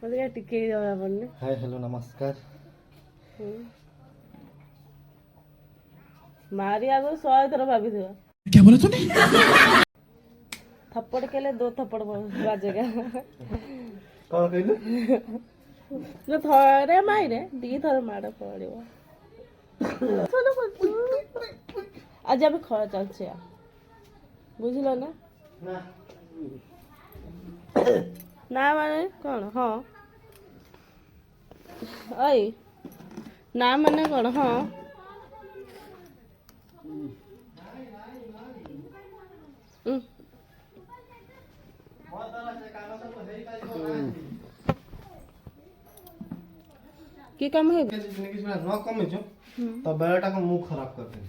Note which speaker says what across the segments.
Speaker 1: ମୋତେ ଟିକେ ଜଣା ପଡୁନି।
Speaker 2: हाय हेलो नमस्कार।
Speaker 1: मारी आगो 100 थर भाभी
Speaker 3: क्या बोला तूने?
Speaker 1: थप्पड़ के लिए 2 थप्पड़ बाजेगा।
Speaker 2: कौन कहलु?
Speaker 1: जो थरे मारे 2 थर मार पड़िबो। आज अभी खरा चलছে बुझलो ना
Speaker 2: ना
Speaker 1: ना माने कौन हाँ ओए ना माने कौन हाँ की काम है
Speaker 2: न कमे जो तो बेलाटा को मुंह खराब कर दे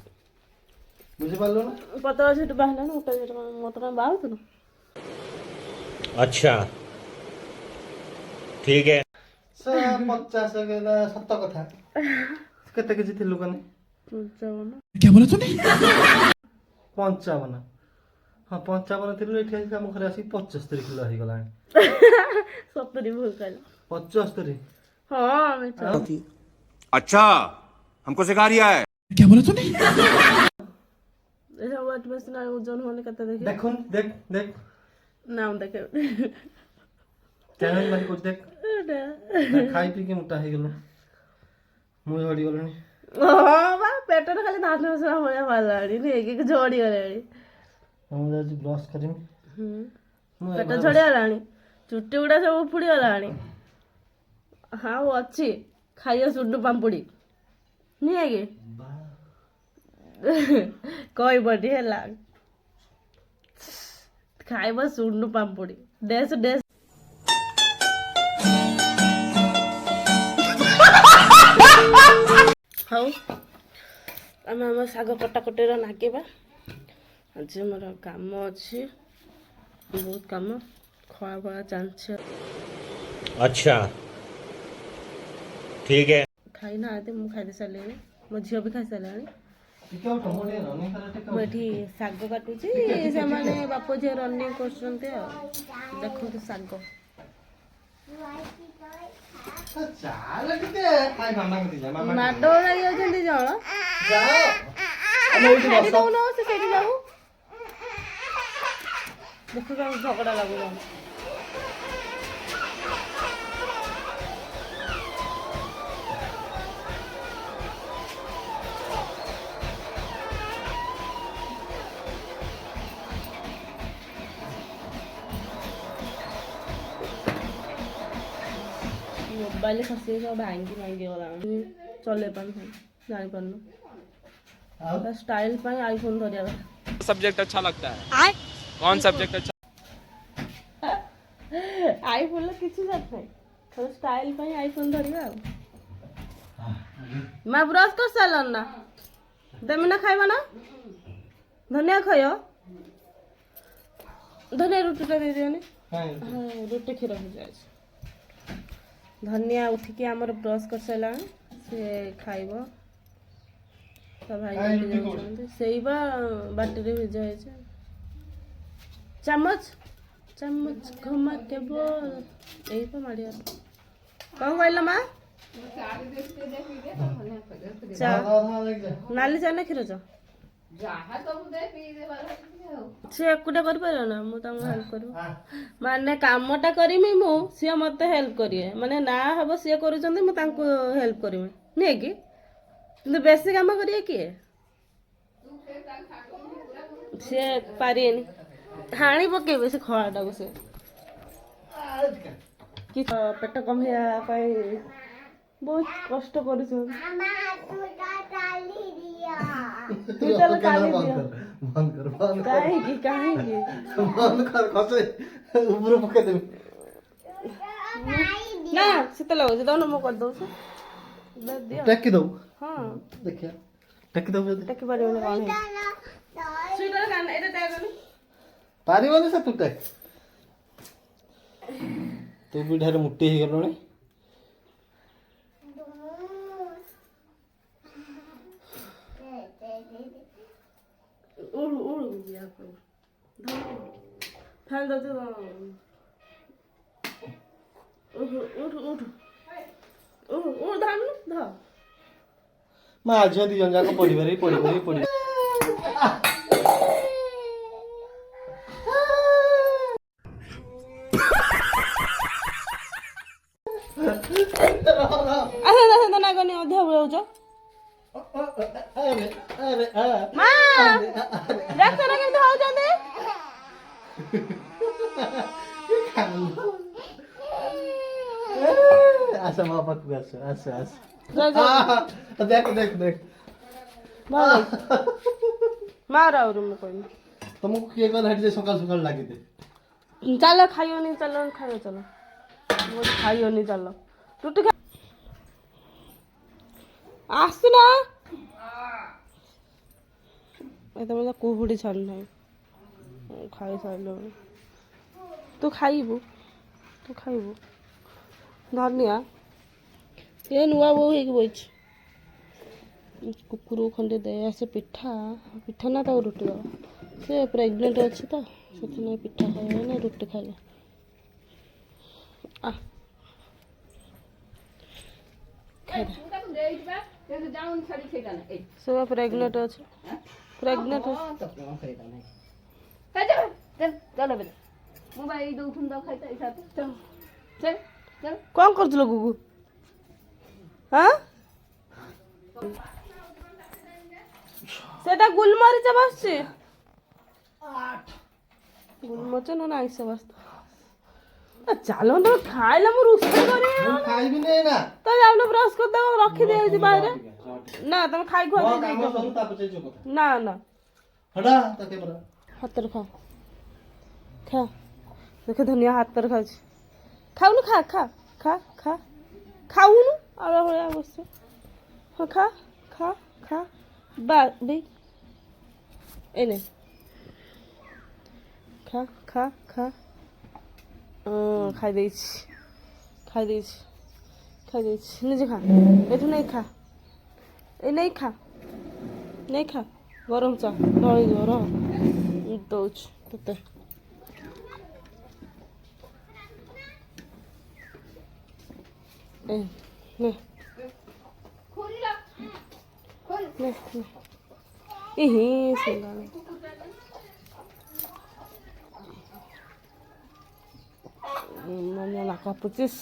Speaker 2: बुझे पालो ना
Speaker 1: पतला झूठ बहला ना मोटा झूठ मोटा बाल तो
Speaker 3: अच्छा ठीक है।
Speaker 2: 50 के 7 कथा केते के जिथिलु कने
Speaker 1: 55
Speaker 3: क्या बोला तूने?
Speaker 2: 55 हाँ 55 थिलु एठी आसी हम घरे आसी 75 किलो हो गलानी
Speaker 1: 70 भूल कर
Speaker 2: 75
Speaker 1: हाँ मैं चल
Speaker 4: अच्छा हमको सिखा रिया है।
Speaker 3: क्या बोला तूने?
Speaker 1: ऐसा वेट में ना ओजन होने का देखिए
Speaker 2: देखो देख देख
Speaker 1: नाम देखे
Speaker 2: चैनल मारी कुछ देख खाई पी के मोटा हो गेलो मुई हडी गलनी
Speaker 1: हाँ बा पेट में खाली धान में से होया वाला नहीं कि जोड़ी वाली
Speaker 2: हम आज ब्रश करिमी
Speaker 1: पेट झड़ी गलानी चुट्टी गुड़ा सब उपुड़ी गलानी हाँ वो अच्छी खाइए सुड्डू पाम्पुड़ी नहीं है कि कोई बड़ी है लाग खाइब सुड्डू पाम्पुड़ी डेस डेस ହଉ ଆମେ ଆମ ଶାଗ କଟାକଟିର ନାଗିବା ଆଜି ଆମର କାମ ଅଛି ବହୁତ କାମ ଖଳା ଫଳା ଚାଞ୍ଚ
Speaker 3: अच्छा ठीक है।
Speaker 1: ଖାଇନାହାନ୍ତି ମୁଁ ଖାଇ ସାରିଲିଣି ମୋ ଝିଅ ବି ଖାଇସାରିଲାଣି
Speaker 2: ଟିକେ ଟମାଟୋ ରନି ଖରା ଟିକେ
Speaker 1: ମୁଁ ଏଠି ଶାଗ କାଟୁଛି ସେମାନେ ବାପ ଝିଅ ରନିଂ କରୁଛନ୍ତି ଆଉ ଦେଖନ୍ତୁ ଶାଗ
Speaker 2: ଚାଲ ଟିକେ ଖାଇ ମାମା କତି ଯା ମାମା
Speaker 1: ମାଡ ଲାଗିଯାଉଛନ୍ତି ଜଣ
Speaker 2: ଯାଅ ଆମେ ଏଇଠି
Speaker 1: ଛାଡି
Speaker 2: ବସ
Speaker 1: ଦଉନ ସେ ସେଇଠି ଯାଉ ଦେଖୁ କେମିତି ଝଗଡା ଲାଗୁଛନ୍ତି मोबाइल खसी सब भांगी भांगी गलानी चले पारनु जानी पारनु
Speaker 2: ଆଉ
Speaker 1: स्टाइल पर आईफोन धरिया କଥା
Speaker 4: सब्जेक्ट अच्छा लगता है कौन सब्जेक्ट अच्छा
Speaker 1: आईफोन ला किछि जात नाही खाली स्टाइल पर आईफोन धरिया मैं ब्रश कर सालन ना देमी ना खाइबा ना धनिया खायो धनिया रुटी टा दे दियोनी
Speaker 2: କାଇଁ
Speaker 1: हाँ रुटी क्षीर हो जाए धनिया उठिकी आमर ब्रश कर सारा से खाइब ता भाई
Speaker 2: काहे
Speaker 1: लेके
Speaker 2: रुटी
Speaker 1: जाउछन्ती सेइबा बाटी रे भिजा है चम्मच चम्मच घुमा के बोल यही तो मारिया कौन कहला माँ चा नाली चा ना क्षीर चा से एकुटा कर पारो ना मु तम हेल्प करू माने कामटा करिमी मु से मते हेल्प करिए माने ना हबो से करूचंती मु तांको हेल्प करिमे नै कि किंतु बेसी काम करिए किए से पारिएनी हाणी पकेबे से खळाटा को से कि पेट कम हिया पाई बहुत कष्ट करूछन तू चल काली दिया
Speaker 2: बंद कर
Speaker 1: काहे की
Speaker 2: बंद कर खसे ऊपर पके दे
Speaker 1: ना सीता लगो से दोनों मो कर दो से दे दियो
Speaker 2: टक्की दो
Speaker 1: हां
Speaker 2: देखिया टक्की दो
Speaker 1: टकी पारियो ना कौन है स्वीटर कान एटा टाइगर
Speaker 2: पारिबने से तू टक तू भी ढेर मुट्टी ही गलोनी
Speaker 1: उड़ उड़ गया फैल दो तो ଉଠ ଉଠ ଉଠ ଉଠ ଧାନ ଧ
Speaker 2: ମା ଝିଅ ଦି ଜଣ ଯାକ ପଡିବାରେ ପଡିବେ।
Speaker 1: ଆସ ନା କନି ଅଧିକ ବୁଳଉଛ ମା ଡାକ୍ତର କେମିତି ହଉଛନ୍ତି?
Speaker 2: ଆସ ମୋ ପାଖକୁ ଆସ ଦେଖ
Speaker 1: ମାର ଆହୁରି ମୁଁ କହିବି
Speaker 2: ତମକୁ କିଏ କହିଲା ହେଠି ଯେ ସକାଳୁ ସକାଳୁ ଲାଗିତେ?
Speaker 1: ଚାଲ ଖାଇବନି ଚାଲ ଖାଇବ ଚାଲ ଖାଇବନି ଚାଲ ରୁଟି ଖା ଆସୁନା ତମେ ତ କୁହୁଡ଼ି ଛାଡୁନାହିଁ ଖାଇ ସାରିଲଣି ତୁ ଖାଇବୁ ଧନିଆ ଏ ନୂଆ ବୋଉ ହେଇକି ବଇଛି କୁକୁରକୁ ଖଣ୍ଡେ ଦେଇ ଆସେ ପିଠା ନା ତାକୁ ରୁଟି ଦେବ ସେ ପ୍ରେଗନେଣ୍ଟ ଅଛି ତ ସେଥିପାଇଁ ପିଠା ଖାଇବ ନା ରୁଟି ଖାଇବ ସେ ପ୍ରେଗନେଣ୍ଟ ଅଛି କ'ଣ କରୁଥିଲ ଗୁଗୁ ହଁ ସେଟା ଗୁଲମରିଚ ବସଛି ଗୁଲମରିଚ ନହେଲେ ଆଇଁଷ ବସତ ଚାଲ ତମେ ଖାଇଲେ ମୁଁ ରୋଷେଇ କରିବି
Speaker 2: ଖାଇବିନି ଏଇନା
Speaker 1: ତ ଯାଉନ ବ୍ରସ୍ କରିଦେବ ରଖିଦେଇଛି ବାହାରେ ନା ତମେ ଖାଇ ଖୁଆ ନା ହାତରେ ଖା ଦେଖ ଧନିଆ ହାତରେ ଖାଉଛି ଖାଉନୁ ଖା ଖାଉନୁ ଆଉ ଭଳିଆ ବସ ହଁ ଖା ବା ବି ଏନେ ଖା ଖାଇ ଦେଇଛି ନିଜେ ଖା ଏଠୁ ନେଇ ଖା ନେଇ ଖା ଗରମ ଚା ଢଳିଯିବ ରହ ଦଉଛି ତତେ Nanya nak kapucis.